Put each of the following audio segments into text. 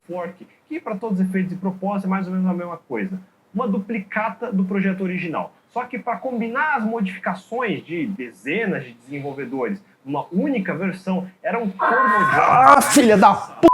fork, que para todos os efeitos e propósitos é mais ou menos a mesma coisa. Uma duplicata do projeto original. Só que para combinar as modificações de dezenas de desenvolvedores numa única versão, era um Ah, filha da p...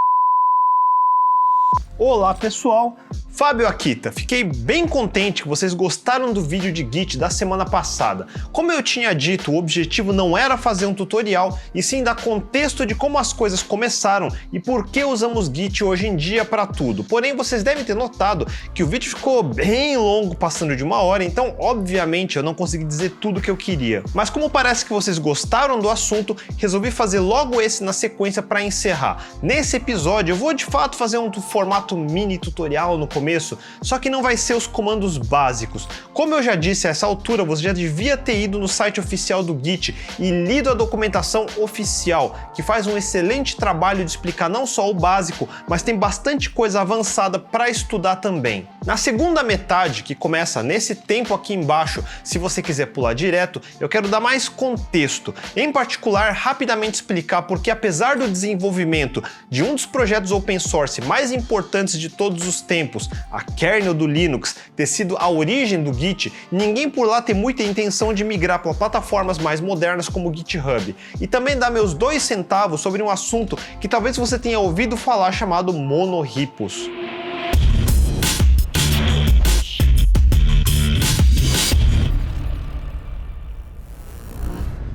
Olá pessoal, Fábio Akita. Fiquei bem contente que vocês gostaram do vídeo de Git da semana passada. Como eu tinha dito, o objetivo não era fazer um tutorial, e sim dar contexto de como as coisas começaram e por que usamos Git hoje em dia para tudo. Porém, vocês devem ter notado que o vídeo ficou bem longo, passando de 1 hora, então obviamente eu não consegui dizer tudo que eu queria. Mas como parece que vocês gostaram do assunto, resolvi fazer logo esse na sequência para encerrar. Nesse episódio eu vou de fato fazer um formato mini tutorial no começo, só que não vai ser os comandos básicos. Como eu já disse, a essa altura você já devia ter ido no site oficial do Git e lido a documentação oficial, que faz um excelente trabalho de explicar não só o básico, mas tem bastante coisa avançada para estudar também. Na segunda metade, que começa nesse tempo aqui embaixo, se você quiser pular direto, eu quero dar mais contexto. Em particular, rapidamente explicar porque apesar do desenvolvimento de um dos projetos open source mais importantes de todos os tempos, a kernel do Linux, ter sido a origem do Git, ninguém por lá tem muita intenção de migrar para plataformas mais modernas como o GitHub. E também dar meus 2 centavos sobre um assunto que talvez você tenha ouvido falar chamado monorripos.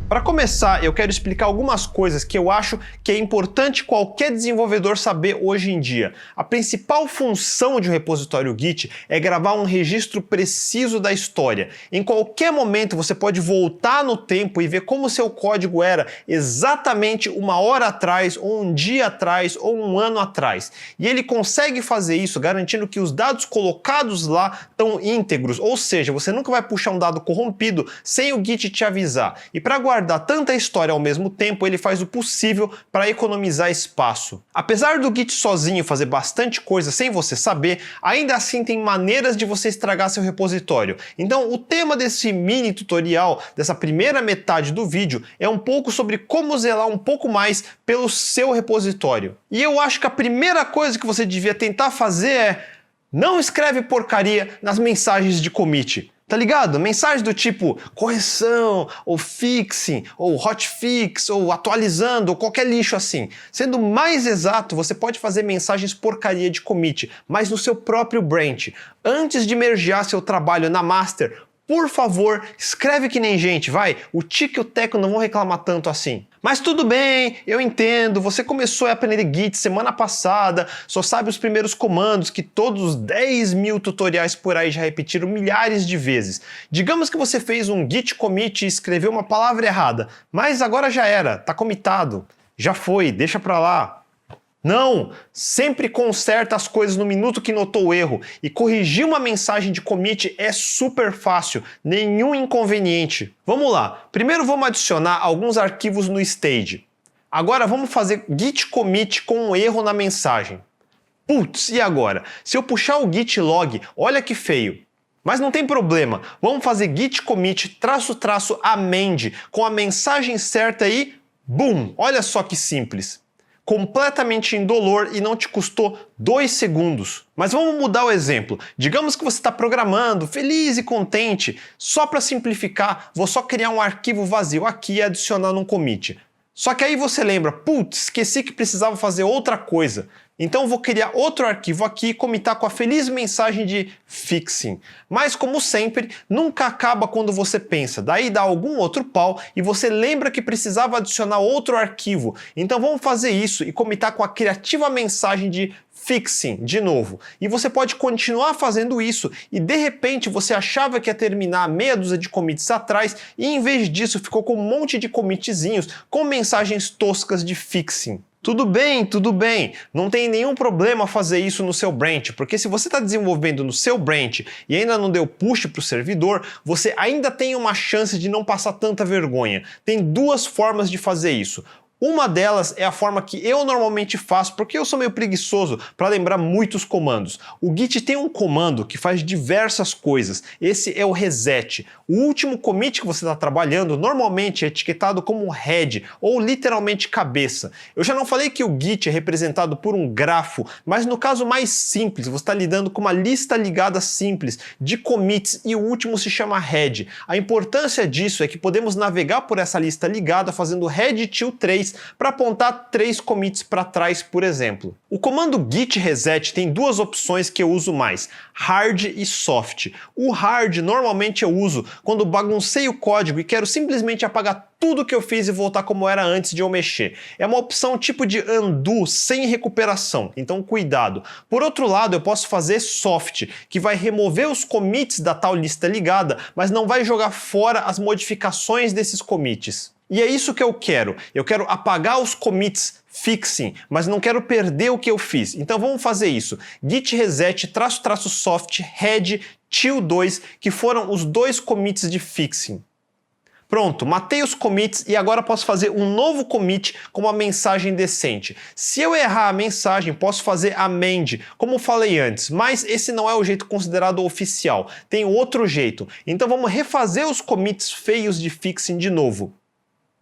Para começar, eu quero explicar algumas coisas que eu acho que é importante qualquer desenvolvedor saber hoje em dia. A principal função de um repositório Git é gravar um registro preciso da história. Em qualquer momento você pode voltar no tempo e ver como seu código era exatamente 1 hora atrás, ou 1 dia atrás, ou 1 ano atrás. E ele consegue fazer isso garantindo que os dados colocados lá estão íntegros, ou seja, você nunca vai puxar um dado corrompido sem o Git te avisar. E para guardar tanta história ao mesmo tempo, ele faz o possível para economizar espaço. Apesar do Git sozinho fazer bastante coisa sem você saber, ainda assim tem maneiras de você estragar seu repositório. Então o tema desse mini tutorial, dessa primeira metade do vídeo, é um pouco sobre como zelar um pouco mais pelo seu repositório. E eu acho que a primeira coisa que você devia tentar fazer é: não escreve porcaria nas mensagens de commit. Tá ligado? Mensagens do tipo correção, ou fixing, ou hotfix, ou atualizando, ou qualquer lixo assim. Sendo mais exato, você pode fazer mensagens porcaria de commit, mas no seu próprio branch. Antes de mergear seu trabalho na master, por favor, escreve que nem gente, vai. O Tic e o Teco não vão reclamar tanto assim. Mas tudo bem, eu entendo, você começou a aprender Git semana passada, só sabe os primeiros comandos que todos os 10 mil tutoriais por aí já repetiram milhares de vezes. Digamos que você fez um git commit e escreveu uma palavra errada, mas agora já era, tá commitado, já foi, deixa pra lá. Não! Sempre conserta as coisas no minuto que notou o erro, e corrigir uma mensagem de commit é super fácil, nenhum inconveniente. Vamos lá, primeiro vamos adicionar alguns arquivos no stage. Agora vamos fazer git commit com um erro na mensagem. Putz, e agora? Se eu puxar o git log, olha que feio. Mas não tem problema, vamos fazer git commit -- amend com a mensagem certa e BUM! Olha só que simples. Completamente indolor e não te custou 2 segundos. Mas vamos mudar o exemplo. Digamos que você está programando, feliz e contente. Só para simplificar, vou só criar um arquivo vazio aqui e adicionar num commit. Só que aí você lembra, putz, esqueci que precisava fazer outra coisa. Então vou criar outro arquivo aqui e commitar com a feliz mensagem de fixing. Mas como sempre, nunca acaba quando você pensa. Daí dá algum outro pau e você lembra que precisava adicionar outro arquivo. Então vamos fazer isso e commitar com a criativa mensagem de fixing de novo. E você pode continuar fazendo isso e de repente você achava que ia terminar meia dúzia de commits atrás e em vez disso ficou com um monte de commitzinhos com mensagens toscas de fixing. Tudo bem, não tem nenhum problema fazer isso no seu branch, porque se você está desenvolvendo no seu branch e ainda não deu push para o servidor, você ainda tem uma chance de não passar tanta vergonha. Tem 2 formas de fazer isso. Uma delas é a forma que eu normalmente faço, porque eu sou meio preguiçoso para lembrar muitos comandos. O Git tem um comando que faz diversas coisas. Esse é o reset. O último commit que você está trabalhando normalmente é etiquetado como head, ou literalmente cabeça. Eu já não falei que o Git é representado por um grafo, mas no caso mais simples, você está lidando com uma lista ligada simples de commits e o último se chama head. A importância disso é que podemos navegar por essa lista ligada fazendo head till 3 para apontar 3 commits para trás, por exemplo. O comando git reset tem duas opções que eu uso mais, hard e soft. O hard normalmente eu uso quando baguncei o código e quero simplesmente apagar tudo que eu fiz e voltar como era antes de eu mexer. É uma opção tipo de undo sem recuperação, então cuidado. Por outro lado, eu posso fazer soft, que vai remover os commits da tal lista ligada, mas não vai jogar fora as modificações desses commits. E é isso que eu quero. Eu quero apagar os commits fixing, mas não quero perder o que eu fiz. Então vamos fazer isso. Git reset --soft head till 2, que foram os dois commits de fixing. Pronto, matei os commits e agora posso fazer um novo commit com uma mensagem decente. Se eu errar a mensagem, posso fazer amend, como falei antes, mas esse não é o jeito considerado oficial. Tem outro jeito. Então vamos refazer os commits feios de fixing de novo.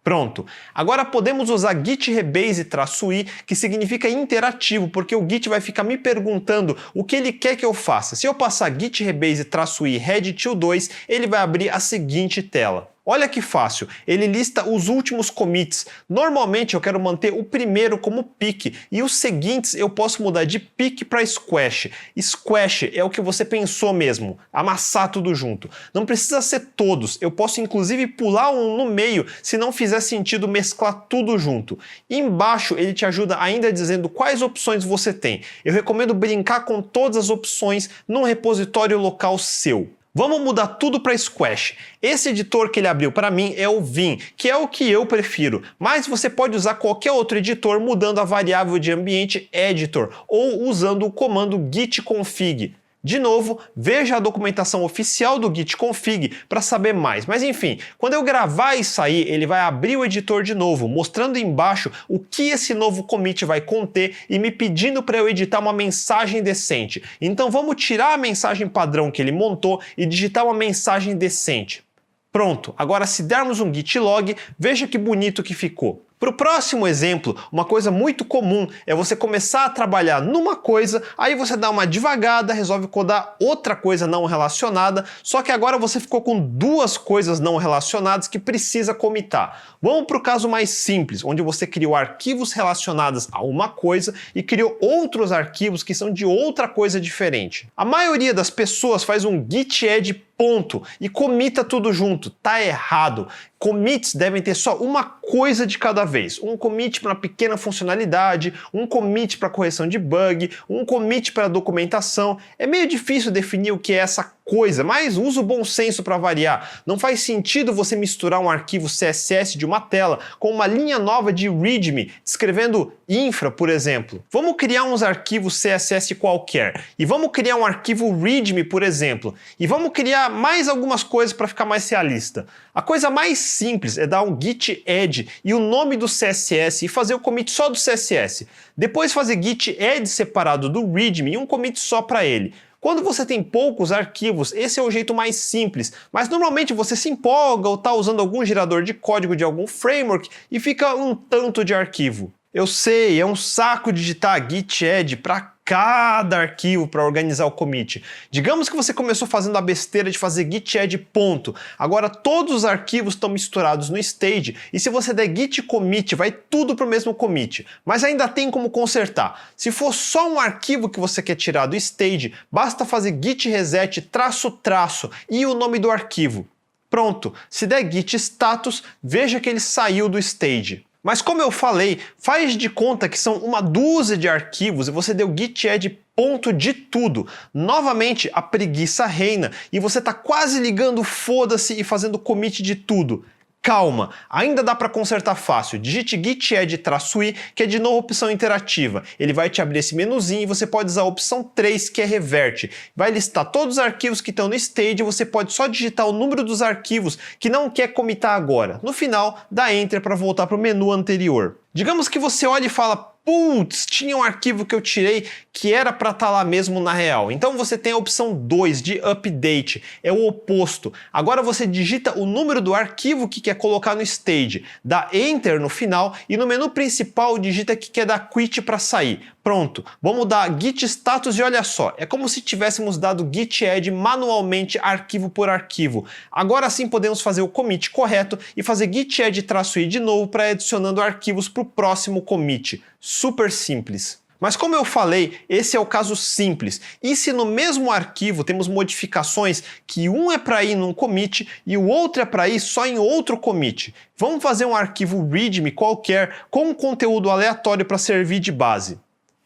Pronto. Agora podemos usar git rebase -i, que significa interativo, porque o Git vai ficar me perguntando o que ele quer que eu faça. Se eu passar git rebase -i head till 2, ele vai abrir a seguinte tela. Olha que fácil, ele lista os últimos commits. Normalmente eu quero manter o primeiro como pick e os seguintes eu posso mudar de pick para squash. Squash é o que você pensou mesmo, amassar tudo junto. Não precisa ser todos, eu posso inclusive pular um no meio se não fizer sentido mesclar tudo junto. Embaixo ele te ajuda ainda dizendo quais opções você tem. Eu recomendo brincar com todas as opções num repositório local seu. Vamos mudar tudo para Squash. Esse editor que ele abriu para mim é o Vim, que é o que eu prefiro, mas você pode usar qualquer outro editor mudando a variável de ambiente editor ou usando o comando git config. De novo, veja a documentação oficial do git config para saber mais. Mas enfim, quando eu gravar e sair, ele vai abrir o editor de novo, mostrando embaixo o que esse novo commit vai conter e me pedindo para eu editar uma mensagem decente. Então vamos tirar a mensagem padrão que ele montou e digitar uma mensagem decente. Pronto, agora se dermos um git log, veja que bonito que ficou. Para o próximo exemplo, uma coisa muito comum é você começar a trabalhar numa coisa, aí você dá uma devagada, resolve codar outra coisa não relacionada, só que agora você ficou com duas coisas não relacionadas que precisa comitar. Vamos para o caso mais simples, onde você criou arquivos relacionados a uma coisa e criou outros arquivos que são de outra coisa diferente. A maioria das pessoas faz um git add ponto e comita tudo junto. Tá errado. Commits devem ter só uma coisa de cada vez. Um commit para uma pequena funcionalidade, um commit para correção de bug, um commit para documentação. É meio difícil definir o que é essa coisa, mas usa o bom senso para variar. Não faz sentido você misturar um arquivo CSS de uma tela com uma linha nova de README, descrevendo infra, por exemplo. Vamos criar uns arquivos CSS qualquer, e vamos criar um arquivo README, por exemplo, e vamos criar mais algumas coisas para ficar mais realista. A coisa mais simples é dar um git add e o nome do CSS e fazer o commit só do CSS. Depois fazer git add separado do README e um commit só para ele. Quando você tem poucos arquivos, esse é o jeito mais simples, mas normalmente você se empolga ou está usando algum gerador de código de algum framework e fica um tanto de arquivo. Eu sei, é um saco digitar git add para cada arquivo para organizar o commit. Digamos que você começou fazendo a besteira de fazer git add ponto. Agora todos os arquivos estão misturados no stage e se você der git commit vai tudo para o mesmo commit. Mas ainda tem como consertar. Se for só um arquivo que você quer tirar do stage, basta fazer git reset ---- e o nome do arquivo. Pronto, se der git status, veja que ele saiu do stage. Mas como eu falei, faz de conta que são uma dúzia de arquivos e você deu git add ponto de tudo. Novamente, a preguiça reina e você está quase ligando foda-se e fazendo commit de tudo. Calma, ainda dá para consertar fácil. Digite git add-i, que é de novo opção interativa. Ele vai te abrir esse menuzinho e você pode usar a opção 3, que é revert. Vai listar todos os arquivos que estão no stage e você pode só digitar o número dos arquivos que não quer comitar agora. No final, dá enter para voltar para o menu anterior. Digamos que você olha e fala: putz, tinha um arquivo que eu tirei que era para estar lá mesmo na real. Então você tem a opção 2 de update, é o oposto. Agora você digita o número do arquivo que quer colocar no stage, dá enter no final e no menu principal digita que quer dar quit para sair. Pronto, vamos dar git status e olha só, é como se tivéssemos dado git add manualmente arquivo por arquivo. Agora sim podemos fazer o commit correto e fazer git add-i de novo para ir adicionando arquivos para o próximo commit. Super simples. Mas como eu falei, esse é o caso simples. E se no mesmo arquivo temos modificações que um é para ir num commit e o outro é para ir só em outro commit? Vamos fazer um arquivo readme qualquer com um conteúdo aleatório para servir de base.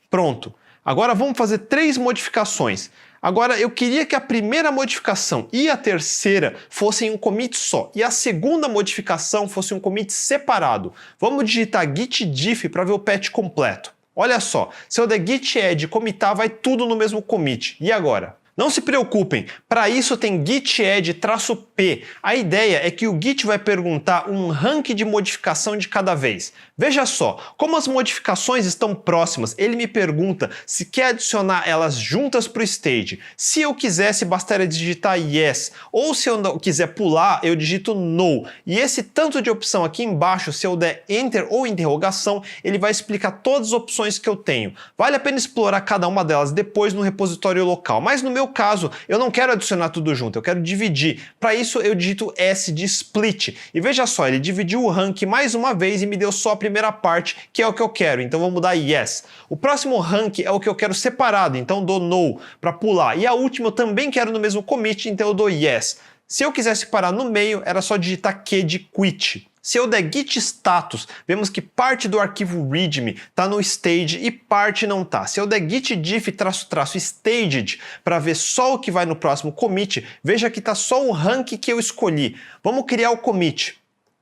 Pronto. Agora vamos fazer 3 modificações. Agora eu queria que a primeira modificação e a terceira fossem um commit só e a segunda modificação fosse um commit separado. Vamos digitar git diff para ver o patch completo. Olha só, se eu der git add commitar, vai tudo no mesmo commit. E agora? Não se preocupem, para isso tem git add-p. A ideia é que o Git vai perguntar um rank de modificação de cada vez. Veja só, como as modificações estão próximas, ele me pergunta se quer adicionar elas juntas para o stage. Se eu quisesse, bastaria digitar yes, ou se eu não quiser pular, eu digito no. E esse tanto de opção aqui embaixo, se eu der enter ou interrogação, ele vai explicar todas as opções que eu tenho. Vale a pena explorar cada uma delas depois no repositório local, mas no meu caso, eu não quero adicionar tudo junto, eu quero dividir. Para isso, eu digito S de split. E veja só, ele dividiu o rank mais uma vez e me deu só a primeira parte, que é o que eu quero, então vamos dar yes. O próximo rank é o que eu quero separado, então dou no para pular. E a última eu também quero no mesmo commit, então eu dou yes. Se eu quisesse parar no meio, era só digitar Q de quit. Se eu der git status, vemos que parte do arquivo readme está no stage e parte não está. Se eu der git diff --staged para ver só o que vai no próximo commit, veja que está só o rank que eu escolhi. Vamos criar o commit.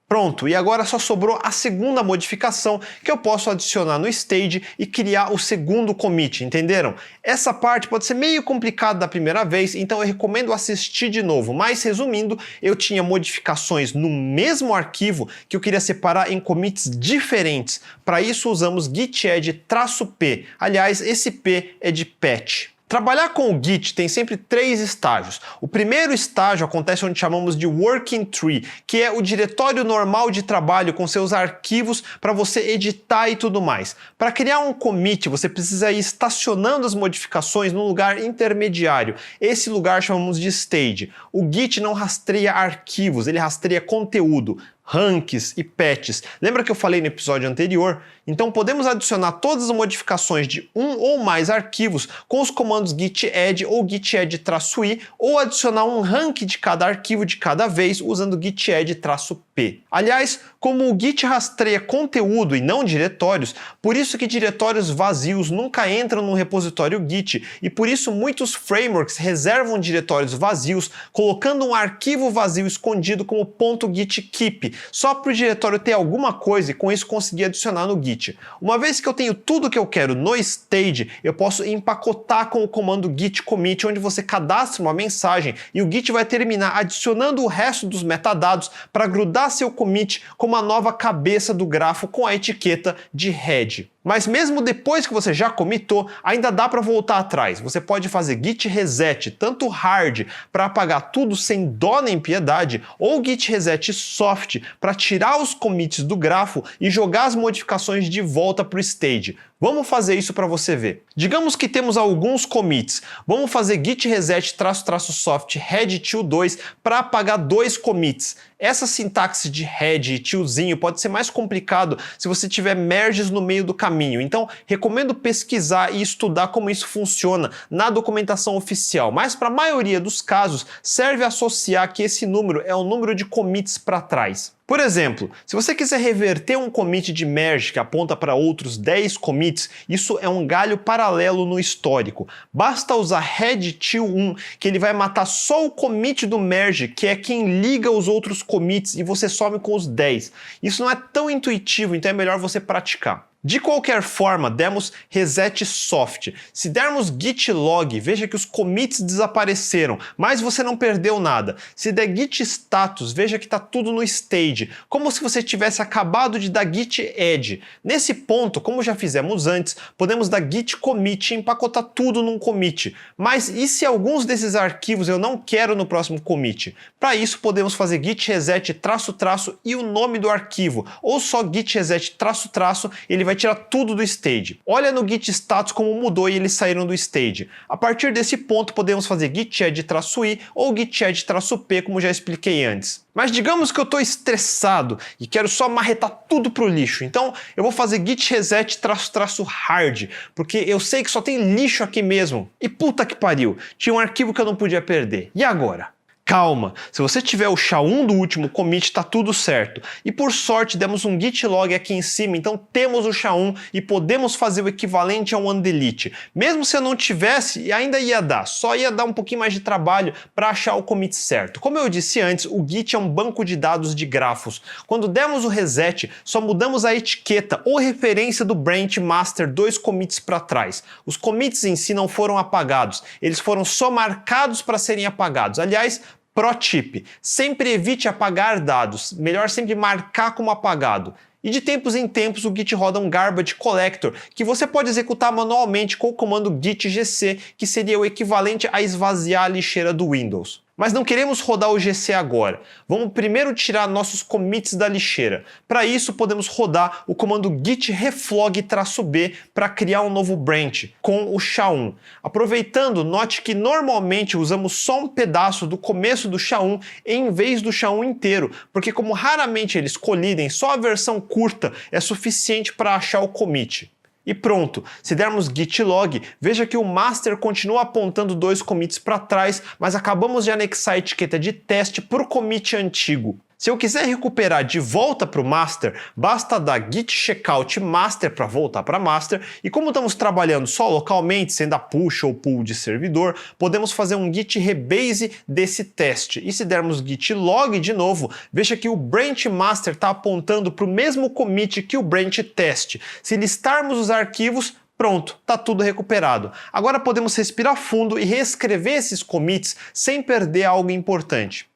Pronto, e agora só sobrou a segunda modificação que eu posso adicionar no stage e criar o segundo commit, entenderam? Essa parte pode ser meio complicada da primeira vez, então eu recomendo assistir de novo, mas resumindo, eu tinha modificações no mesmo arquivo que eu queria separar em commits diferentes. Para isso usamos git add-p, aliás, esse p é de patch. Trabalhar com o Git tem sempre 3 estágios. O primeiro estágio acontece onde chamamos de Working Tree, que é o diretório normal de trabalho com seus arquivos para você editar e tudo mais. Para criar um commit, você precisa ir estacionando as modificações num lugar intermediário. Esse lugar chamamos de stage. O Git não rastreia arquivos, ele rastreia conteúdo, ranks e patches. Lembra que eu falei no episódio anterior? Então podemos adicionar todas as modificações de um ou mais arquivos com os comandos git add ou git add-i ou adicionar um rank de cada arquivo de cada vez usando git add-p. Aliás, como o Git rastreia conteúdo e não diretórios, por isso que diretórios vazios nunca entram no repositório Git e por isso muitos frameworks reservam diretórios vazios colocando um arquivo vazio escondido como .gitkeep, só para o diretório ter alguma coisa e com isso conseguir adicionar no Git. Uma vez que eu tenho tudo que eu quero no stage, eu posso empacotar com o comando git commit, onde você cadastra uma mensagem e o Git vai terminar adicionando o resto dos metadados para grudar seu commit com uma nova cabeça do grafo com a etiqueta de head. Mas mesmo depois que você já commitou, ainda dá para voltar atrás. Você pode fazer git reset, tanto hard para apagar tudo sem dó nem piedade, ou git reset soft para tirar os commits do grafo e jogar as modificações de volta para o stage. Vamos fazer isso para você ver. Digamos que temos alguns commits. Vamos fazer git reset --soft head till 2 para apagar 2 commits. Essa sintaxe de head e tiozinho pode ser mais complicado se você tiver merges no meio do caminho. Então, recomendo pesquisar e estudar como isso funciona na documentação oficial. Mas para a maioria dos casos, serve associar que esse número é o número de commits para trás. Por exemplo, se você quiser reverter um commit de merge que aponta para outros 10 commits, isso é um galho paralelo no histórico. Basta usar head till 1, que ele vai matar só o commit do merge, que é quem liga os outros commits, e você some com os 10. Isso não é tão intuitivo, então é melhor você praticar. De qualquer forma, demos reset soft. Se dermos git log, veja que os commits desapareceram, mas você não perdeu nada. Se der git status, veja que está tudo no stage, como se você tivesse acabado de dar git add. Nesse ponto, como já fizemos antes, podemos dar git commit e empacotar tudo num commit. Mas e se alguns desses arquivos eu não quero no próximo commit? Para isso, podemos fazer git reset -- e o nome do arquivo, ou só git reset -- ele vai tirar tudo do stage. Olha no git status como mudou e eles saíram do stage. A partir desse ponto podemos fazer git add -i ou git add -p, como já expliquei antes. Mas digamos que eu estou estressado e quero só marretar tudo pro lixo, então eu vou fazer git reset --hard, porque eu sei que só tem lixo aqui mesmo. E puta que pariu, tinha um arquivo que eu não podia perder. E agora? Calma, se você tiver o SHA-1 do último commit, tá tudo certo. E por sorte demos um git log aqui em cima, então temos o SHA-1 e podemos fazer o equivalente a um undelete. Mesmo se eu não tivesse, ainda ia dar, só ia dar um pouquinho mais de trabalho para achar o commit certo. Como eu disse antes, o Git é um banco de dados de grafos. Quando demos o reset, só mudamos a etiqueta ou referência do branch master 2 commits para trás. Os commits em si não foram apagados, eles foram só marcados para serem apagados. Aliás, Pro tip, sempre evite apagar dados, melhor sempre marcar como apagado. E de tempos em tempos o Git roda um garbage collector, que você pode executar manualmente com o comando git gc, que seria o equivalente a esvaziar a lixeira do Windows. Mas não queremos rodar o GC agora. Vamos primeiro tirar nossos commits da lixeira. Para isso, podemos rodar o comando git reflog-b para criar um novo branch com o SHA-1. Aproveitando, note que normalmente usamos só um pedaço do começo do SHA-1 em vez do SHA-1 inteiro, porque como raramente eles colidem, só a versão curta é suficiente para achar o commit. E pronto, se dermos git log, veja que o master continua apontando 2 commits para trás, mas acabamos de anexar a etiqueta de teste para o commit antigo. Se eu quiser recuperar de volta para o master, basta dar git checkout master para voltar para master, e como estamos trabalhando só localmente, sem dar push ou pull de servidor, podemos fazer um git rebase desse teste. E se dermos git log de novo, veja que o branch master está apontando para o mesmo commit que o branch teste. Se listarmos os arquivos, pronto, está tudo recuperado. Agora podemos respirar fundo e reescrever esses commits sem perder algo importante.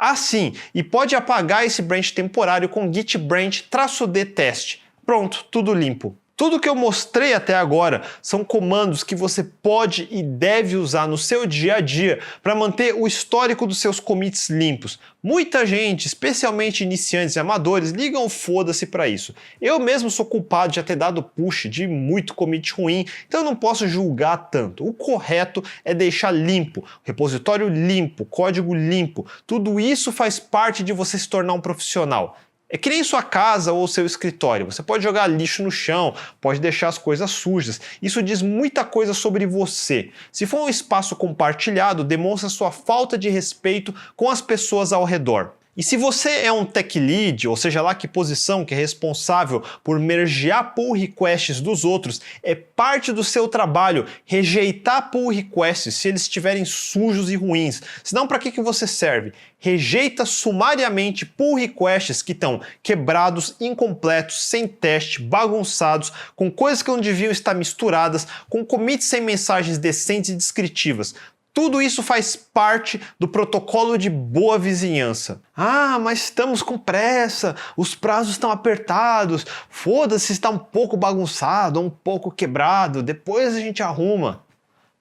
Ah, sim, e pode apagar esse branch temporário com git branch -d teste. Pronto, tudo limpo. Tudo que eu mostrei até agora são comandos que você pode e deve usar no seu dia a dia para manter o histórico dos seus commits limpos. Muita gente, especialmente iniciantes e amadores, ligam foda-se para isso. Eu mesmo sou culpado de já ter dado push de muito commit ruim, então eu não posso julgar tanto. O correto é deixar limpo, repositório limpo, código limpo. Tudo isso faz parte de você se tornar um profissional. É que nem sua casa ou seu escritório. Você pode jogar lixo no chão, pode deixar as coisas sujas. Isso diz muita coisa sobre você. Se for um espaço compartilhado, demonstra sua falta de respeito com as pessoas ao redor. E se você é um tech lead, ou seja lá que posição que é responsável por mergear pull requests dos outros, é parte do seu trabalho rejeitar pull requests se eles estiverem sujos e ruins. Senão, para que você serve? Rejeita sumariamente pull requests que estão quebrados, incompletos, sem teste, bagunçados, com coisas que não deviam estar misturadas, com commits sem mensagens decentes e descritivas. Tudo isso faz parte do protocolo de boa vizinhança. Ah, mas estamos com pressa, os prazos estão apertados, foda-se se está um pouco bagunçado, um pouco quebrado, depois a gente arruma.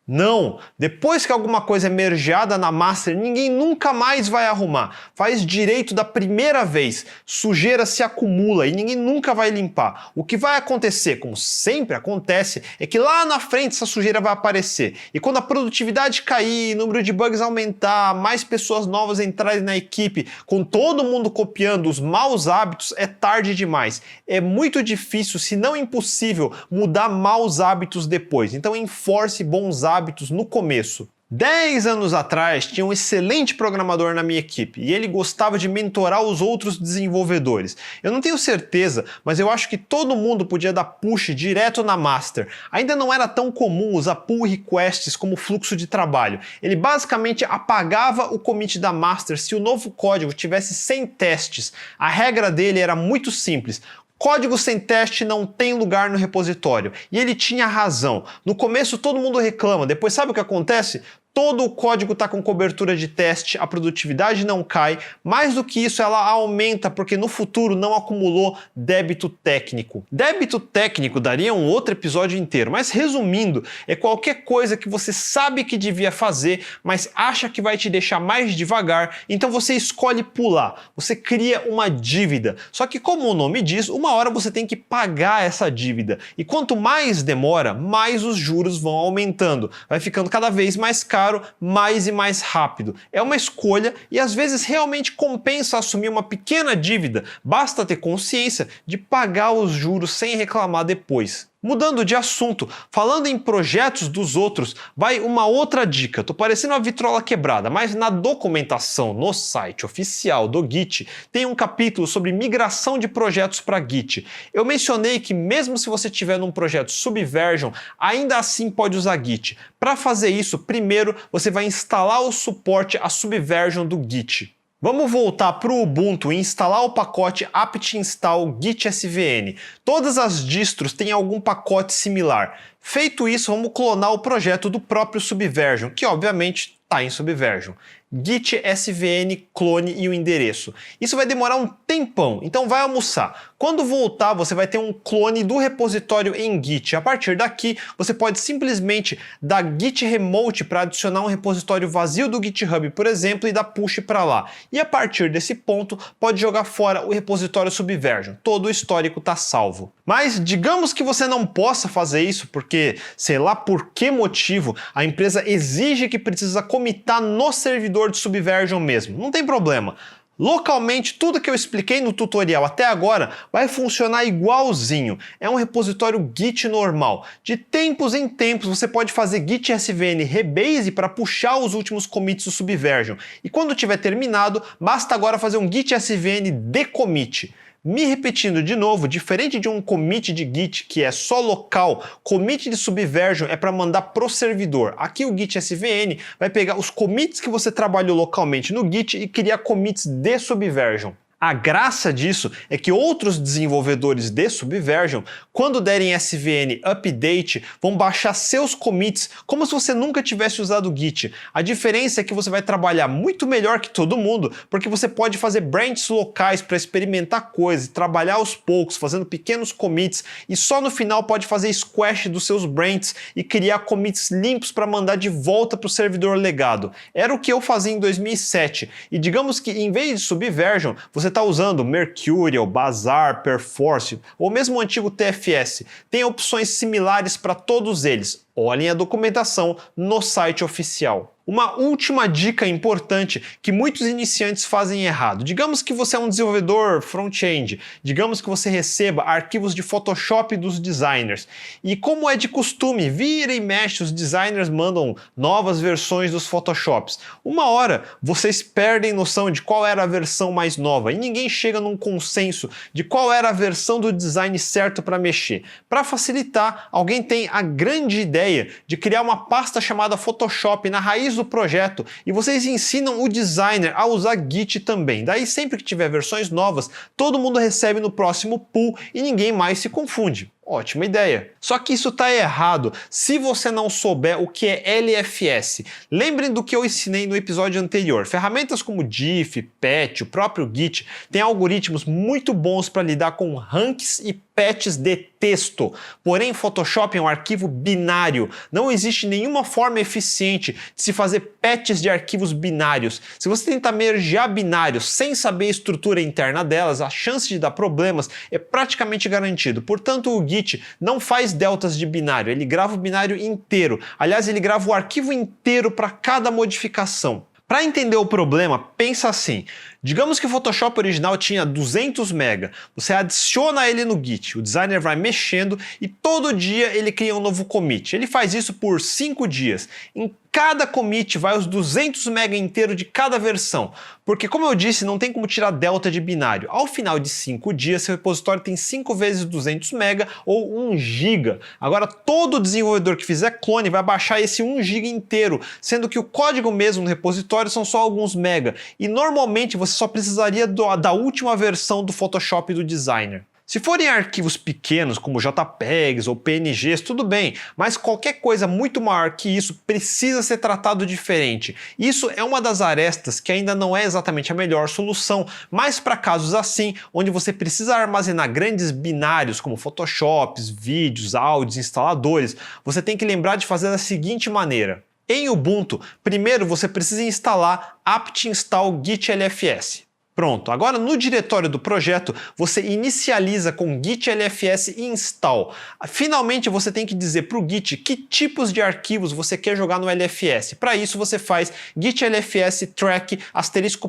Não, depois que alguma coisa é mergeada na master, ninguém nunca mais vai arrumar. Faz direito da primeira vez, sujeira se acumula e ninguém nunca vai limpar. O que vai acontecer, como sempre acontece, é que lá na frente essa sujeira vai aparecer. E quando a produtividade cair, o número de bugs aumentar, mais pessoas novas entrarem na equipe, com todo mundo copiando os maus hábitos, é tarde demais. É muito difícil, se não impossível, mudar maus hábitos depois. Então enforce bons hábitos no começo. 10 anos atrás, tinha um excelente programador na minha equipe e ele gostava de mentorar os outros desenvolvedores. Eu não tenho certeza, mas eu acho que todo mundo podia dar push direto na master. Ainda não era tão comum usar pull requests como fluxo de trabalho. Ele basicamente apagava o commit da master se o novo código tivesse 100 testes. A regra dele era muito simples. Código sem teste não tem lugar no repositório. E ele tinha razão. No começo todo mundo reclama, depois sabe o que acontece? Todo o código está com cobertura de teste, a produtividade não cai, mais do que isso ela aumenta porque no futuro não acumulou débito técnico. Débito técnico daria um outro episódio inteiro, mas resumindo, é qualquer coisa que você sabe que devia fazer, mas acha que vai te deixar mais devagar, então você escolhe pular, você cria uma dívida. Só que como o nome diz, uma hora você tem que pagar essa dívida, e quanto mais demora, mais os juros vão aumentando, vai ficando cada vez mais caro, mais e mais rápido. É uma escolha e às vezes realmente compensa assumir uma pequena dívida, basta ter consciência de pagar os juros sem reclamar depois. Mudando de assunto, falando em projetos dos outros, vai uma outra dica. Tô parecendo uma vitrola quebrada, mas na documentação no site oficial do Git tem um capítulo sobre migração de projetos para Git. Eu mencionei que mesmo se você tiver num projeto Subversion, ainda assim pode usar Git. Para fazer isso, primeiro você vai instalar o suporte a Subversion do Git. Vamos voltar para o Ubuntu e instalar o pacote apt install git svn. Todas as distros têm algum pacote similar. Feito isso, vamos clonar o projeto do próprio Subversion, que obviamente está em Subversion. Git svn clone e o endereço. Isso vai demorar um tempão, então vai almoçar. Quando voltar, você vai ter um clone do repositório em Git. A partir daqui, você pode simplesmente dar git remote para adicionar um repositório vazio do GitHub, por exemplo, e dar push para lá. E a partir desse ponto, pode jogar fora o repositório Subversion. Todo o histórico está salvo. Mas digamos que você não possa fazer isso porque, sei lá por que motivo, a empresa exige que precisa commitar no servidor de Subversion mesmo. Não tem problema. Localmente, tudo que eu expliquei no tutorial até agora vai funcionar igualzinho. É um repositório Git normal. De tempos em tempos você pode fazer git svn rebase para puxar os últimos commits do Subversion. E quando tiver terminado, basta agora fazer um git svn decommit. Me repetindo de novo, diferente de um commit de Git que é só local, commit de Subversion é para mandar pro servidor. Aqui o Git svn vai pegar os commits que você trabalhou localmente no Git e criar commits de Subversion. A graça disso é que outros desenvolvedores de Subversion, quando derem svn update, vão baixar seus commits como se você nunca tivesse usado o Git. A diferença é que você vai trabalhar muito melhor que todo mundo, porque você pode fazer branches locais para experimentar coisas, trabalhar aos poucos, fazendo pequenos commits, e só no final pode fazer squash dos seus branches e criar commits limpos para mandar de volta para o servidor legado. Era o que eu fazia em 2007, e digamos que em vez de Subversion, você está usando Mercurial, Bazaar, Perforce ou mesmo o antigo TFS. Tem opções similares para todos eles. Olhem a documentação no site oficial. Uma última dica importante que muitos iniciantes fazem errado. Digamos que você é um desenvolvedor front-end, digamos que você receba arquivos de Photoshop dos designers. E como é de costume, vira e mexe, os designers mandam novas versões dos Photoshops. Uma hora vocês perdem noção de qual era a versão mais nova e ninguém chega num consenso de qual era a versão do design certo para mexer. Para facilitar, alguém tem a grande ideia de criar uma pasta chamada Photoshop na raiz do projeto e vocês ensinam o designer a usar Git também. Daí sempre que tiver versões novas, todo mundo recebe no próximo pull e ninguém mais se confunde. Ótima ideia. Só que isso está errado se você não souber o que é LFS. Lembrem do que eu ensinei no episódio anterior. Ferramentas como diff, patch, o próprio Git têm algoritmos muito bons para lidar com ranks e patches de texto. Porém, Photoshop é um arquivo binário. Não existe nenhuma forma eficiente de se fazer patches de arquivos binários. Se você tentar mergear binários sem saber a estrutura interna delas, a chance de dar problemas é praticamente garantido. Portanto, o Git não faz deltas de binário, ele grava o binário inteiro. Aliás, ele grava o arquivo inteiro para cada modificação. Para entender o problema, pensa assim. Digamos que o Photoshop original tinha 200 MB. Você adiciona ele no Git, o designer vai mexendo e todo dia ele cria um novo commit. Ele faz isso por 5 dias. Em cada commit vai os 200 MB inteiro de cada versão, porque como eu disse, não tem como tirar delta de binário. Ao final de 5 dias, seu repositório tem 5 vezes 200 MB ou 1 GB. Agora, todo desenvolvedor que fizer clone vai baixar esse 1 GB inteiro, sendo que o código mesmo no repositório são só alguns mega, e normalmente você só precisaria da última versão do Photoshop do designer. Se forem arquivos pequenos, como JPEGs ou PNGs, tudo bem, mas qualquer coisa muito maior que isso precisa ser tratado diferente. Isso é uma das arestas que ainda não é exatamente a melhor solução, mas para casos assim, onde você precisa armazenar grandes binários como Photoshops, vídeos, áudios, instaladores, você tem que lembrar de fazer da seguinte maneira. Em Ubuntu, primeiro você precisa instalar apt install gitlfs. Pronto, agora no diretório do projeto você inicializa com gitlfs install. Finalmente você tem que dizer para o Git que tipos de arquivos você quer jogar no LFS. Para isso você faz gitlfs track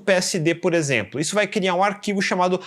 *psd, por exemplo. Isso vai criar um arquivo chamado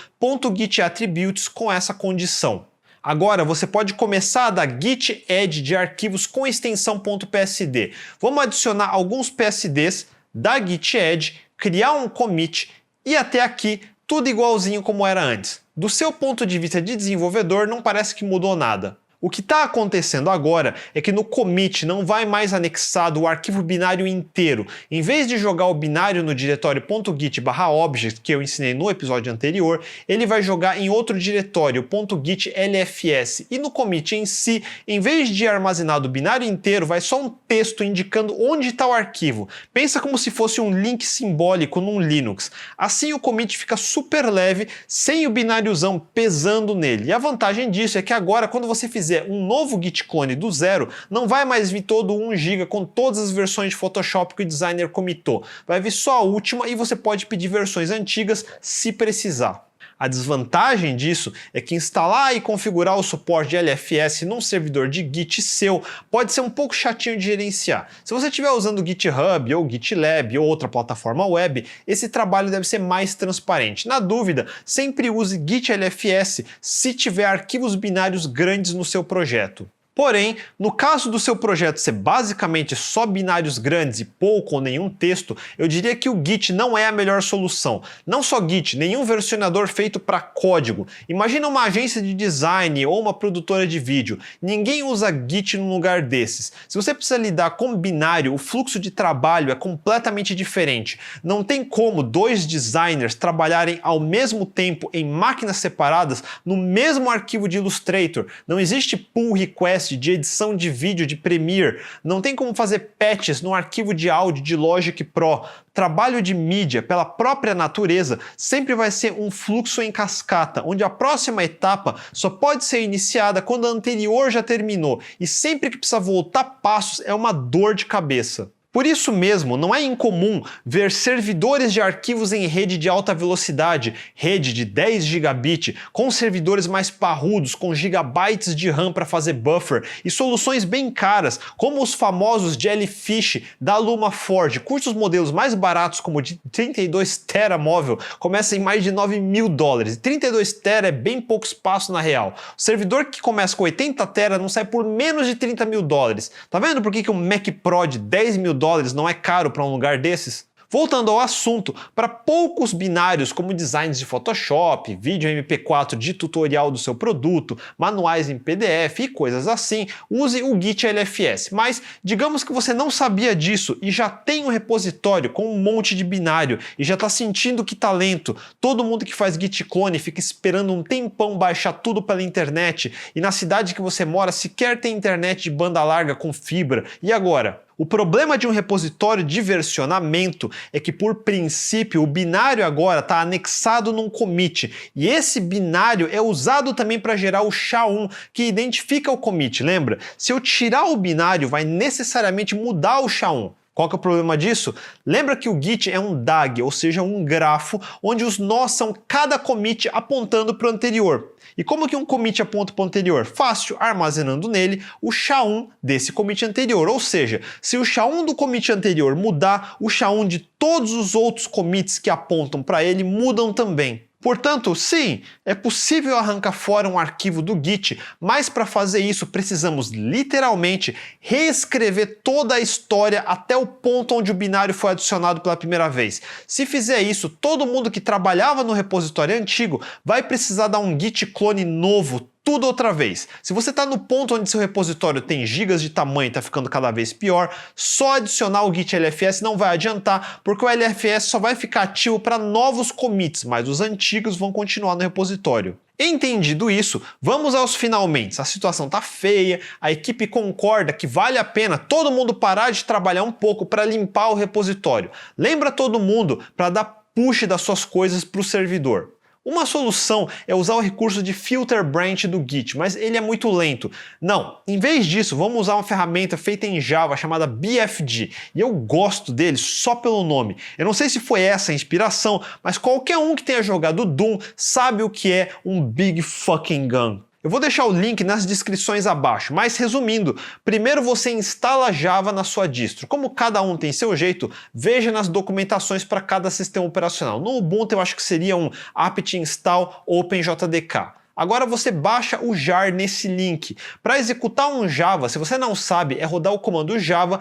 .gitAttributes com essa condição. Agora você pode começar a dar git add de arquivos com extensão .psd. Vamos adicionar alguns PSDs, dar git add, criar um commit e até aqui tudo igualzinho como era antes. Do seu ponto de vista de desenvolvedor, não parece que mudou nada. O que está acontecendo agora é que no commit não vai mais anexado o arquivo binário inteiro. Em vez de jogar o binário no diretório .git/object que eu ensinei no episódio anterior, ele vai jogar em outro diretório, .gitlfs. E no commit em si, em vez de armazenar o binário inteiro, vai só um texto indicando onde está o arquivo. Pensa como se fosse um link simbólico num Linux. Assim o commit fica super leve, sem o bináriozão pesando nele. E a vantagem disso é que agora, quando você fizer um novo git clone do zero, não vai mais vir todo 1 GB com todas as versões de Photoshop que o designer commitou. Vai vir só a última e você pode pedir versões antigas se precisar. A desvantagem disso é que instalar e configurar o suporte de LFS num servidor de Git seu pode ser um pouco chatinho de gerenciar. Se você estiver usando o GitHub ou GitLab ou outra plataforma web, esse trabalho deve ser mais transparente. Na dúvida, sempre use GitLFS se tiver arquivos binários grandes no seu projeto. Porém, no caso do seu projeto ser basicamente só binários grandes e pouco ou nenhum texto, eu diria que o Git não é a melhor solução. Não só Git, nenhum versionador feito para código. Imagina uma agência de design ou uma produtora de vídeo. Ninguém usa Git no lugar desses. Se você precisa lidar com binário, o fluxo de trabalho é completamente diferente. Não tem como 2 designers trabalharem ao mesmo tempo em máquinas separadas no mesmo arquivo de Illustrator. Não existe pull request de edição de vídeo de Premiere, não tem como fazer patches no arquivo de áudio de Logic Pro. Trabalho de mídia, pela própria natureza, sempre vai ser um fluxo em cascata, onde a próxima etapa só pode ser iniciada quando a anterior já terminou, e sempre que precisa voltar passos é uma dor de cabeça. Por isso mesmo, não é incomum ver servidores de arquivos em rede de alta velocidade, rede de 10 gigabit, com servidores mais parrudos, com gigabytes de RAM para fazer buffer, e soluções bem caras, como os famosos Jellyfish da LumaForge, cujos modelos mais baratos, como o de 32 TB móvel, começam em mais de $9.000. E 32 TB é bem pouco espaço na real. O servidor que começa com 80 TB não sai por menos de $30.000. Tá vendo por que um Mac Pro de $10.000 não é caro para um lugar desses? Voltando ao assunto, para poucos binários como designs de Photoshop, vídeo MP4 de tutorial do seu produto, manuais em PDF e coisas assim, use o GitLFS. Mas digamos que você não sabia disso e já tem um repositório com um monte de binário e já está sentindo que tá lento. Todo mundo que faz git clone fica esperando um tempão baixar tudo pela internet e na cidade que você mora sequer tem internet de banda larga com fibra. E agora? O problema de um repositório de versionamento é que, por princípio, o binário agora está anexado num commit, e esse binário é usado também para gerar o SHA-1, que identifica o commit, lembra? Se eu tirar o binário, vai necessariamente mudar o SHA-1. Qual que é o problema disso? Lembra que o Git é um DAG, ou seja, um grafo, onde os nós são cada commit apontando para o anterior. E como que um commit aponta para o anterior? Fácil, armazenando nele o SHA-1 desse commit anterior. Ou seja, se o SHA-1 do commit anterior mudar, o SHA-1 de todos os outros commits que apontam para ele mudam também. Portanto, sim, é possível arrancar fora um arquivo do Git, mas para fazer isso precisamos literalmente reescrever toda a história até o ponto onde o binário foi adicionado pela primeira vez. Se fizer isso, todo mundo que trabalhava no repositório antigo vai precisar dar um Git clone novo, tudo outra vez. Se você está no ponto onde seu repositório tem gigas de tamanho e está ficando cada vez pior, só adicionar o Git LFS não vai adiantar, porque o LFS só vai ficar ativo para novos commits, mas os antigos vão continuar no repositório. Entendido isso, vamos aos finalmente. A situação tá feia, a equipe concorda que vale a pena todo mundo parar de trabalhar um pouco para limpar o repositório. Lembra todo mundo para dar push das suas coisas para o servidor. Uma solução é usar o recurso de filter branch do Git, mas ele é muito lento. Não, em vez disso, vamos usar uma ferramenta feita em Java chamada BFG, e eu gosto dele só pelo nome. Eu não sei se foi essa a inspiração, mas qualquer um que tenha jogado Doom sabe o que é um Big Fucking Gun. Eu vou deixar o link nas descrições abaixo, mas resumindo, primeiro você instala Java na sua distro. Como cada um tem seu jeito, veja nas documentações para cada sistema operacional. No Ubuntu eu acho que seria um apt install openjdk. Agora você baixa o jar nesse link. Para executar um Java, se você não sabe, é rodar o comando java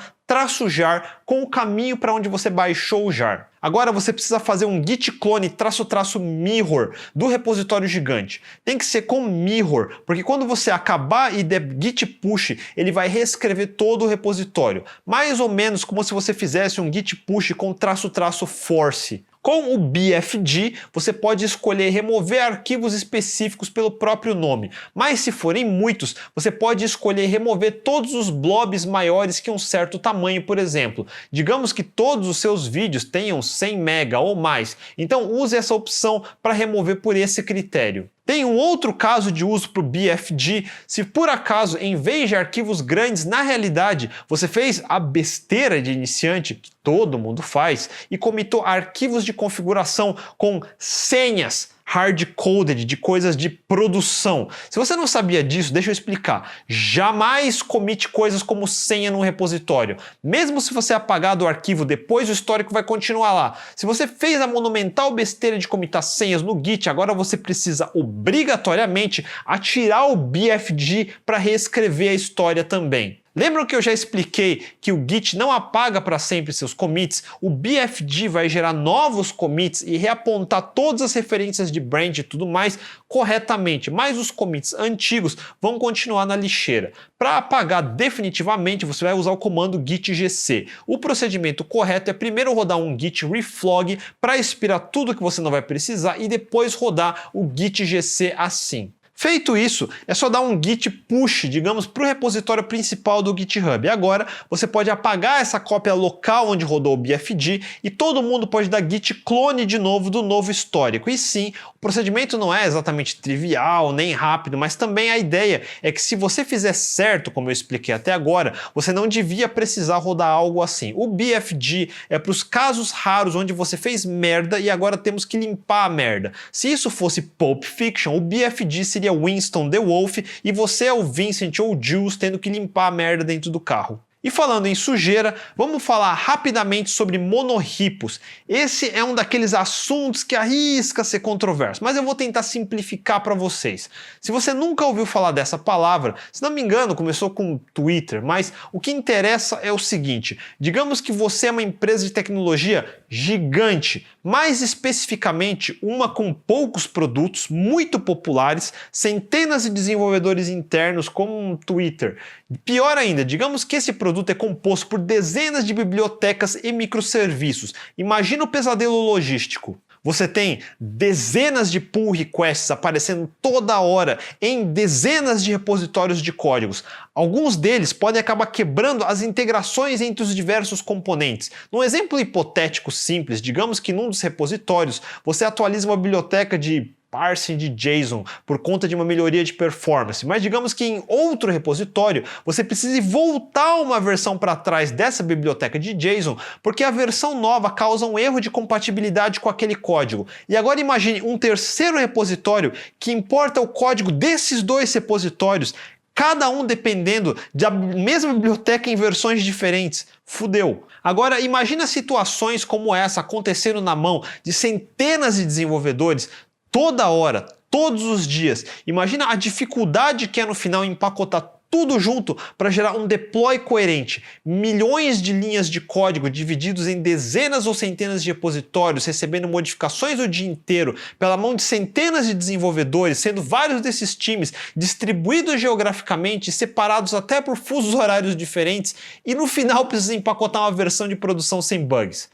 -jar com o caminho para onde você baixou o jar. Agora você precisa fazer um git clone --mirror do repositório gigante. Tem que ser com mirror, porque quando você acabar e der git push, ele vai reescrever todo o repositório. Mais ou menos como se você fizesse um git push com --force. Com o BFG, você pode escolher remover arquivos específicos pelo próprio nome, mas se forem muitos, você pode escolher remover todos os blobs maiores que um certo tamanho, por exemplo. Digamos que todos os seus vídeos tenham 100 MB ou mais, então use essa opção para remover por esse critério. Tem um outro caso de uso para o BFG, se por acaso, em vez de arquivos grandes, na realidade, você fez a besteira de iniciante, que todo mundo faz, e comitou arquivos de configuração com senhas hard-coded de coisas de produção. Se você não sabia disso, deixa eu explicar. Jamais comite coisas como senha no repositório. Mesmo se você apagar do arquivo depois, o histórico vai continuar lá. Se você fez a monumental besteira de comitar senhas no Git, agora você precisa obrigatoriamente atirar o BFG para reescrever a história também. Lembram que eu já expliquei que o Git não apaga para sempre seus commits? O BFG vai gerar novos commits e reapontar todas as referências de branch e tudo mais corretamente, mas os commits antigos vão continuar na lixeira. Para apagar definitivamente, você vai usar o comando git gc. O procedimento correto é primeiro rodar um git reflog para expirar tudo que você não vai precisar e depois rodar o git gc assim. Feito isso, é só dar um git push, digamos, para o repositório principal do GitHub. E agora você pode apagar essa cópia local onde rodou o BFG e todo mundo pode dar git clone de novo do novo histórico. E sim, o procedimento não é exatamente trivial nem rápido, mas também a ideia é que se você fizer certo, como eu expliquei até agora, você não devia precisar rodar algo assim. O BFG é para os casos raros onde você fez merda e agora temos que limpar a merda. Se isso fosse Pulp Fiction, o BFG seria Winston the Wolf e você é o Vincent ou Jules tendo que limpar a merda dentro do carro. E falando em sujeira, vamos falar rapidamente sobre monorripos. Esse é um daqueles assuntos que arrisca ser controverso, mas eu vou tentar simplificar para vocês. Se você nunca ouviu falar dessa palavra, se não me engano começou com Twitter, mas o que interessa é o seguinte, digamos que você é uma empresa de tecnologia gigante, mais especificamente uma com poucos produtos, muito populares, centenas de desenvolvedores internos como um Twitter. Pior ainda, digamos que esse produto é composto por dezenas de bibliotecas e microserviços. Imagina o pesadelo logístico. Você tem dezenas de pull requests aparecendo toda hora em dezenas de repositórios de códigos. Alguns deles podem acabar quebrando as integrações entre os diversos componentes. Num exemplo hipotético simples, digamos que num dos repositórios você atualiza uma biblioteca de parsing de JSON por conta de uma melhoria de performance, mas digamos que em outro repositório você precise voltar uma versão para trás dessa biblioteca de JSON porque a versão nova causa um erro de compatibilidade com aquele código. E agora imagine um terceiro repositório que importa o código desses dois repositórios, cada um dependendo da mesma biblioteca em versões diferentes. Fudeu. Agora imagina situações como essa acontecendo na mão de centenas de desenvolvedores, toda hora, todos os dias. Imagina a dificuldade que é no final empacotar tudo junto para gerar um deploy coerente. Milhões de linhas de código divididos em dezenas ou centenas de repositórios, recebendo modificações o dia inteiro pela mão de centenas de desenvolvedores, sendo vários desses times distribuídos geograficamente, separados até por fusos horários diferentes, e no final precisa empacotar uma versão de produção sem bugs.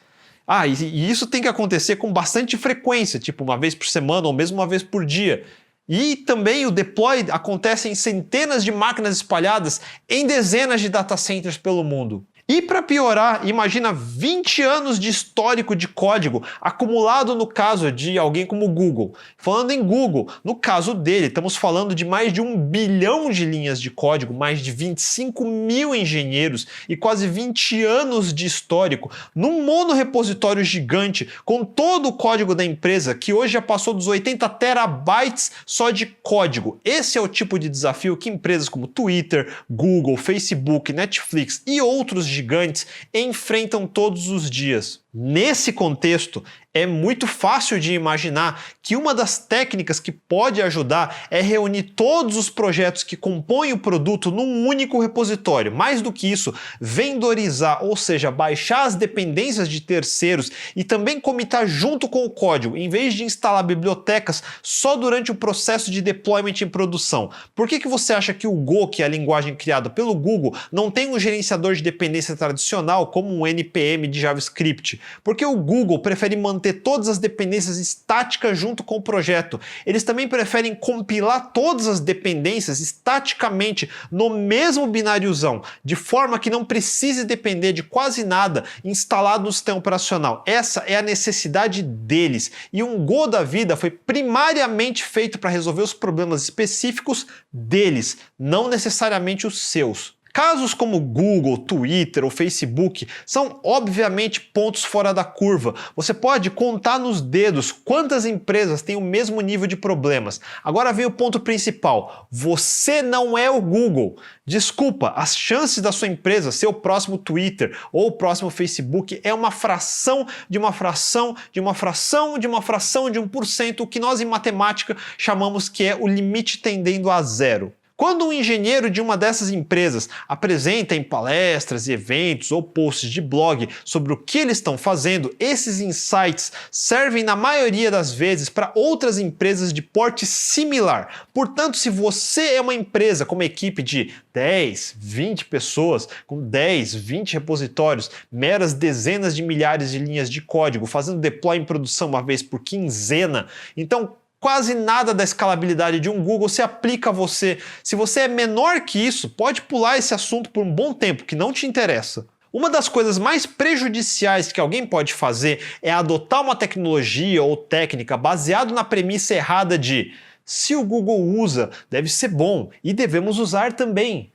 E isso tem que acontecer com bastante frequência, tipo uma vez por semana ou mesmo uma vez por dia. E também o deploy acontece em centenas de máquinas espalhadas em dezenas de data centers pelo mundo. E para piorar, imagina 20 anos de histórico de código acumulado no caso de alguém como o Google. Falando em Google, no caso dele, estamos falando de mais de 1 bilhão de linhas de código, mais de 25 mil engenheiros e quase 20 anos de histórico num monorepositório gigante com todo o código da empresa, que hoje já passou dos 80 terabytes só de código. Esse é o tipo de desafio que empresas como Twitter, Google, Facebook, Netflix e outros gigantes enfrentam todos os dias. Nesse contexto, é muito fácil de imaginar que uma das técnicas que pode ajudar é reunir todos os projetos que compõem o produto num único repositório. Mais do que isso, vendorizar, ou seja, baixar as dependências de terceiros e também comitar junto com o código, em vez de instalar bibliotecas só durante o processo de deployment em produção. Por que você acha que o Go, que é a linguagem criada pelo Google, não tem um gerenciador de dependência tradicional como um NPM de JavaScript? Porque o Google prefere manter todas as dependências estáticas junto com o projeto. Eles também preferem compilar todas as dependências estaticamente no mesmo bináriozão, de forma que não precise depender de quase nada instalado no sistema operacional. Essa é a necessidade deles. E um Go da vida foi primariamente feito para resolver os problemas específicos deles, não necessariamente os seus. Casos como Google, Twitter ou Facebook são obviamente pontos fora da curva. Você pode contar nos dedos quantas empresas têm o mesmo nível de problemas. Agora vem o ponto principal. Você não é o Google. Desculpa, as chances da sua empresa ser o próximo Twitter ou o próximo Facebook é uma fração de uma fração de uma fração de uma fração de 1%, o que nós em matemática chamamos que é o limite tendendo a zero. Quando um engenheiro de uma dessas empresas apresenta em palestras e eventos ou posts de blog sobre o que eles estão fazendo, esses insights servem na maioria das vezes para outras empresas de porte similar. Portanto, se você é uma empresa com uma equipe de 10, 20 pessoas, com 10, 20 repositórios, meras dezenas de milhares de linhas de código, fazendo deploy em produção uma vez por quinzena, então quase nada da escalabilidade de um Google se aplica a você. Se você é menor que isso, pode pular esse assunto por um bom tempo, que não te interessa. Uma das coisas mais prejudiciais que alguém pode fazer é adotar uma tecnologia ou técnica baseado na premissa errada de se o Google usa, deve ser bom e devemos usar também.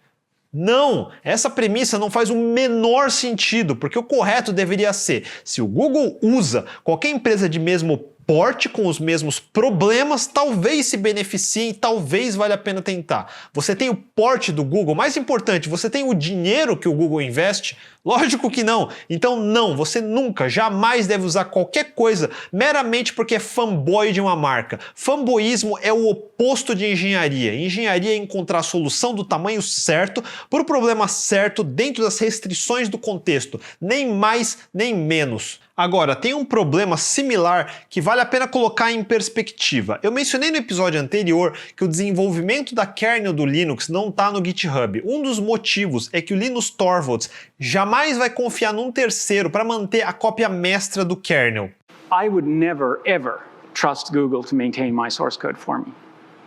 Não, essa premissa não faz o menor sentido, porque o correto deveria ser, se o Google usa, qualquer empresa de mesmo porte com os mesmos problemas, talvez se beneficiem, talvez valha a pena tentar. Você tem o porte do Google, mais importante, você tem o dinheiro que o Google investe? Lógico que não. Então não, você nunca, jamais deve usar qualquer coisa meramente porque é fanboy de uma marca. Fanboyismo é o oposto de engenharia. Engenharia é encontrar a solução do tamanho certo para o problema certo dentro das restrições do contexto, nem mais nem menos. Agora, tem um problema similar que vale a pena colocar em perspectiva. Eu mencionei no episódio anterior que o desenvolvimento da kernel do Linux não está no GitHub. Um dos motivos é que o Linus Torvalds jamais vai confiar num terceiro para manter a cópia mestra do kernel. I would never, ever trust Google to maintain my source code for me.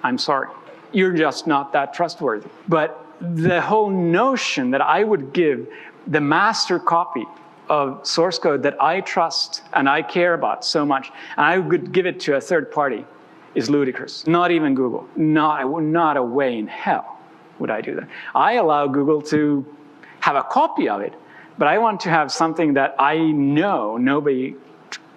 I'm sorry. You're just not that trustworthy. But the whole notion that I would give the master copy of source code that I trust and I care about so much, and I would give it to a third party, is ludicrous. Not even Google. Not a way in hell would I do that. I allow Google to have a copy of it, but I want to have something that I know nobody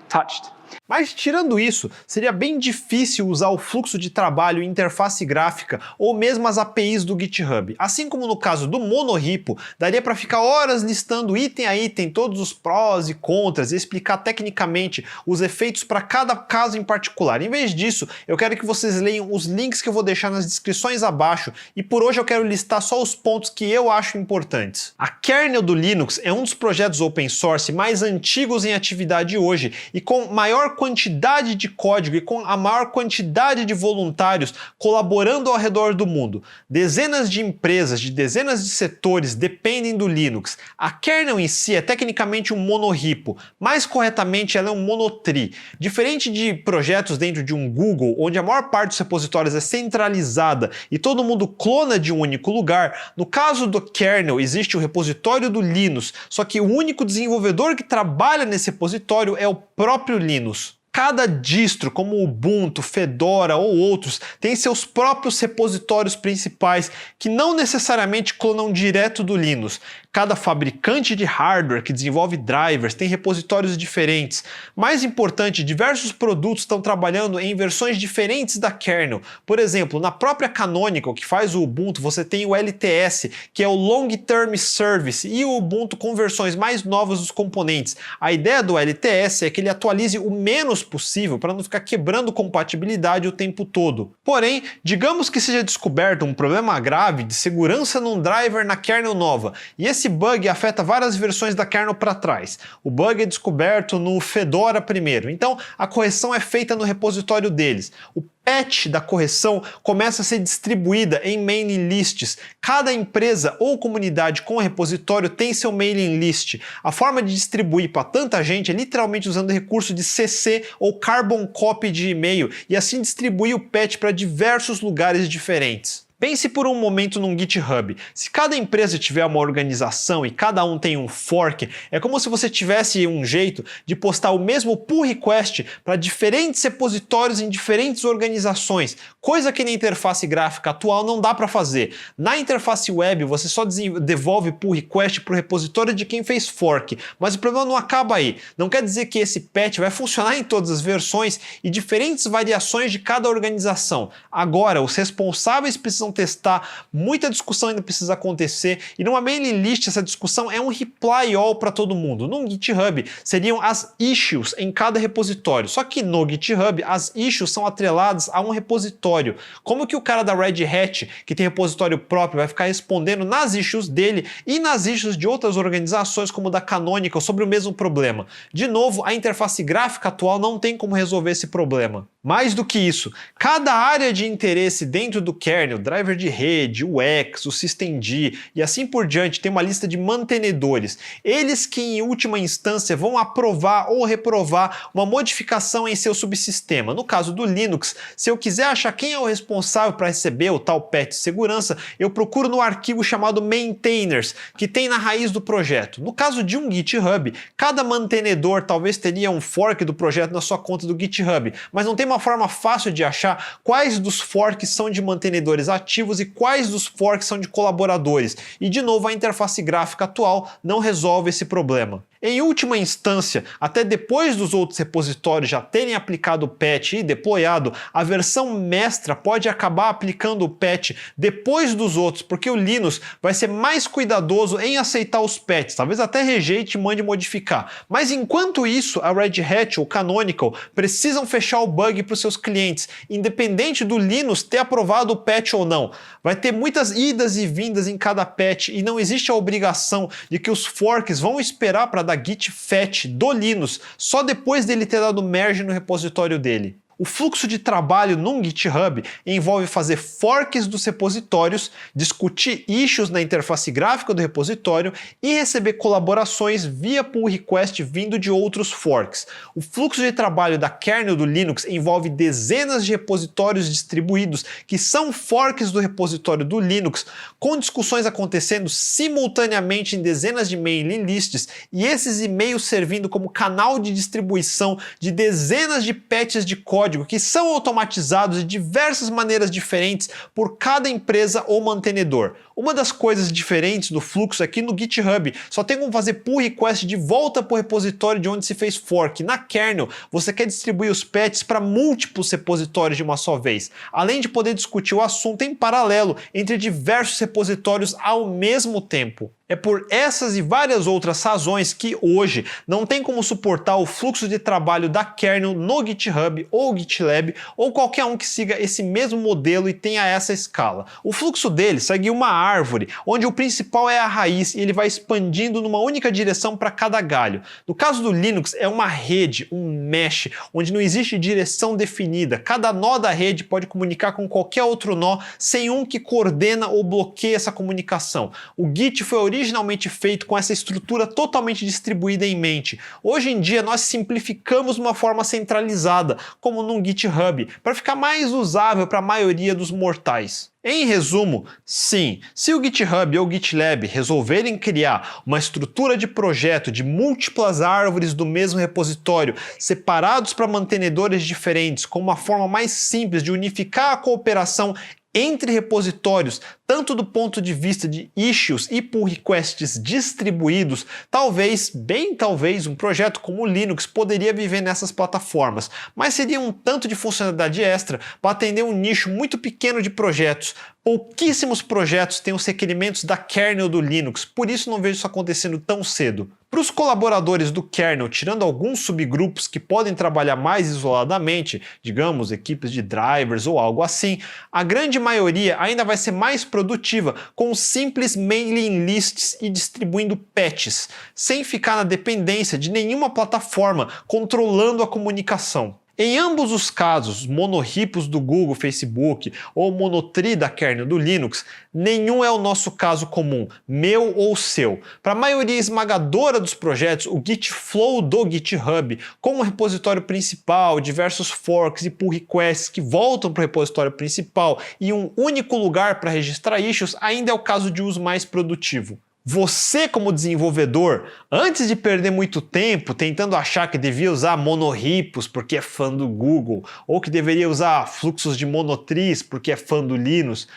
touched. Mas tirando isso, seria bem difícil usar o fluxo de trabalho e interface gráfica ou mesmo as APIs do GitHub. Assim como no caso do monorepo, daria para ficar horas listando item a item todos os prós e contras e explicar tecnicamente os efeitos para cada caso em particular. Em vez disso, eu quero que vocês leiam os links que eu vou deixar nas descrições abaixo e por hoje eu quero listar só os pontos que eu acho importantes. A kernel do Linux é um dos projetos open source mais antigos em atividade hoje e com maior quantidade de código e com a maior quantidade de voluntários colaborando ao redor do mundo. Dezenas de empresas de dezenas de setores dependem do Linux. A kernel em si é tecnicamente um monorepo, mais corretamente ela é um monotree. Diferente de projetos dentro de um Google, onde a maior parte dos repositórios é centralizada e todo mundo clona de um único lugar, no caso do kernel existe o repositório do Linux, só que o único desenvolvedor que trabalha nesse repositório é o próprio Linux. Cada distro, como o Ubuntu, Fedora ou outros, tem seus próprios repositórios principais que não necessariamente clonam direto do Linux. Cada fabricante de hardware que desenvolve drivers tem repositórios diferentes. Mais importante, diversos produtos estão trabalhando em versões diferentes da kernel. Por exemplo, na própria Canonical, que faz o Ubuntu, você tem o LTS, que é o Long Term Service, e o Ubuntu com versões mais novas dos componentes. A ideia do LTS é que ele atualize o menos possível para não ficar quebrando compatibilidade o tempo todo. Porém, digamos que seja descoberto um problema grave de segurança num driver na kernel nova, e esse bug afeta várias versões da kernel para trás. O bug é descoberto no Fedora primeiro, então a correção é feita no repositório deles. O patch da correção começa a ser distribuída em mailing lists. Cada empresa ou comunidade com repositório tem seu mailing list. A forma de distribuir para tanta gente é literalmente usando recurso de CC ou Carbon Copy de e-mail e assim distribuir o patch para diversos lugares diferentes. Pense por um momento num GitHub. Se cada empresa tiver uma organização e cada um tem um fork, é como se você tivesse um jeito de postar o mesmo pull request para diferentes repositórios em diferentes organizações, coisa que na interface gráfica atual não dá para fazer. Na interface web você só devolve pull request para o repositório de quem fez fork, mas o problema não acaba aí. Não quer dizer que esse patch vai funcionar em todas as versões e diferentes variações de cada organização. Agora, os responsáveis precisam testar, muita discussão ainda precisa acontecer e numa mailing list essa discussão é um reply all para todo mundo. No GitHub seriam as issues em cada repositório, só que no GitHub as issues são atreladas a um repositório. Como que o cara da Red Hat, que tem repositório próprio, vai ficar respondendo nas issues dele e nas issues de outras organizações como da Canonical sobre o mesmo problema? De novo, a interface gráfica atual não tem como resolver esse problema. Mais do que isso, cada área de interesse dentro do kernel, driver de rede, o X, o systemd e assim por diante, tem uma lista de mantenedores. Eles que em última instância vão aprovar ou reprovar uma modificação em seu subsistema. No caso do Linux, se eu quiser achar quem é o responsável para receber o tal patch de segurança, eu procuro no arquivo chamado maintainers, que tem na raiz do projeto. No caso de um GitHub, cada mantenedor talvez teria um fork do projeto na sua conta do GitHub, mas não tem uma forma fácil de achar quais dos forks são de mantenedores ativos e quais dos forks são de colaboradores. E de novo, a interface gráfica atual não resolve esse problema. Em última instância, até depois dos outros repositórios já terem aplicado o patch e deployado, a versão mestra pode acabar aplicando o patch depois dos outros, porque o Linux vai ser mais cuidadoso em aceitar os patches, talvez até rejeite e mande modificar. Mas enquanto isso, a Red Hat ou Canonical precisam fechar o bug para os seus clientes, independente do Linux ter aprovado o patch ou não. Vai ter muitas idas e vindas em cada patch e não existe a obrigação de que os forks vão esperar para dar git fetch do Linux só depois dele ter dado merge no repositório dele. O fluxo de trabalho num GitHub envolve fazer forks dos repositórios, discutir issues na interface gráfica do repositório e receber colaborações via pull request vindo de outros forks. O fluxo de trabalho da kernel do Linux envolve dezenas de repositórios distribuídos que são forks do repositório do Linux, com discussões acontecendo simultaneamente em dezenas de mailing lists e esses e-mails servindo como canal de distribuição de dezenas de patches de código código que são automatizados de diversas maneiras diferentes por cada empresa ou mantenedor. Uma das coisas diferentes do fluxo aqui no GitHub, só tem como fazer pull request de volta para o repositório de onde se fez fork. Na kernel, você quer distribuir os patches para múltiplos repositórios de uma só vez, além de poder discutir o assunto em paralelo entre diversos repositórios ao mesmo tempo. É por essas e várias outras razões que hoje não tem como suportar o fluxo de trabalho da kernel no GitHub ou GitLab ou qualquer um que siga esse mesmo modelo e tenha essa escala. O fluxo dele segue uma árvore, onde o principal é a raiz e ele vai expandindo numa única direção para cada galho. No caso do Linux é uma rede, um mesh, onde não existe direção definida. Cada nó da rede pode comunicar com qualquer outro nó sem um que coordena ou bloqueia essa comunicação. O Git foi originalmente feito com essa estrutura totalmente distribuída em mente. Hoje em dia nós simplificamos de uma forma centralizada, como num GitHub, para ficar mais usável para a maioria dos mortais. Em resumo, sim, se o GitHub ou o GitLab resolverem criar uma estrutura de projeto de múltiplas árvores do mesmo repositório, separados para mantenedores diferentes, com uma forma mais simples de unificar a cooperação entre repositórios, tanto do ponto de vista de issues e pull requests distribuídos, talvez, bem talvez, um projeto como o Linux poderia viver nessas plataformas, mas seria um tanto de funcionalidade extra para atender um nicho muito pequeno de projetos. Pouquíssimos projetos têm os requerimentos da kernel do Linux, por isso não vejo isso acontecendo tão cedo. Para os colaboradores do kernel, tirando alguns subgrupos que podem trabalhar mais isoladamente, digamos equipes de drivers ou algo assim, a grande maioria ainda vai ser mais produtiva com simples mailing lists e distribuindo patches, sem ficar na dependência de nenhuma plataforma controlando a comunicação. Em ambos os casos, monorrepos do Google, Facebook ou monotree da kernel do Linux, nenhum é o nosso caso comum, meu ou seu. Para a maioria esmagadora dos projetos, o Git Flow do GitHub, com um repositório principal, diversos forks e pull requests que voltam para o repositório principal e um único lugar para registrar issues, ainda é o caso de uso mais produtivo. Você, como desenvolvedor, antes de perder muito tempo tentando achar que devia usar monorrepos porque é fã do Google, ou que deveria usar fluxos de monotrees porque é fã do Linux,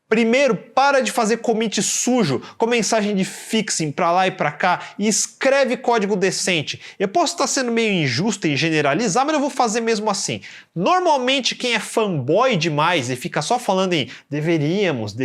primeiro, para de fazer commit sujo com mensagem de fixing para lá e para cá e escreve código decente. Eu posso estar sendo meio injusto em generalizar, mas eu vou fazer mesmo assim. Normalmente quem é fanboy demais e fica só falando em deveríamos,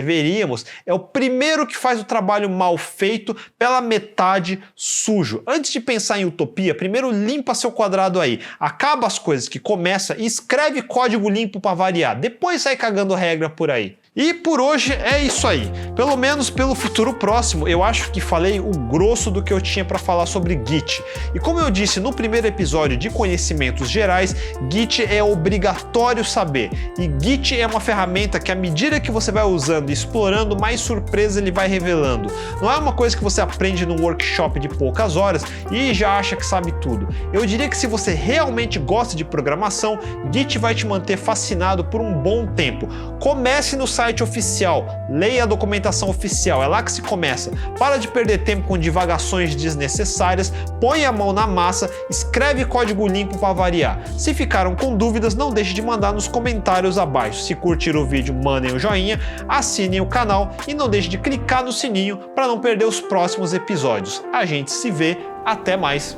é o primeiro que faz o trabalho mal feito pela metade sujo. Antes de pensar em utopia, primeiro limpa seu quadrado aí, acaba as coisas que começa e escreve código limpo para variar. Depois sai cagando regra por aí. E por hoje é isso aí. Pelo menos pelo futuro próximo, eu acho que falei o grosso do que eu tinha para falar sobre Git. E como eu disse no primeiro episódio de Conhecimentos Gerais, Git é obrigatório saber. E Git é uma ferramenta que à medida que você vai usando e explorando, mais surpresa ele vai revelando. Não é uma coisa que você aprende num workshop de poucas horas e já acha que sabe tudo. Eu diria que se você realmente gosta de programação, Git vai te manter fascinado por um bom tempo. Comece no site oficial, leia a documentação oficial, é lá que se começa. Para de perder tempo com divagações desnecessárias, põe a mão na massa, escreve código limpo para variar. Se ficaram com dúvidas, não deixe de mandar nos comentários abaixo. Se curtiram o vídeo, mandem o joinha, assinem o canal e não deixe de clicar no sininho para não perder os próximos episódios. A gente se vê, até mais!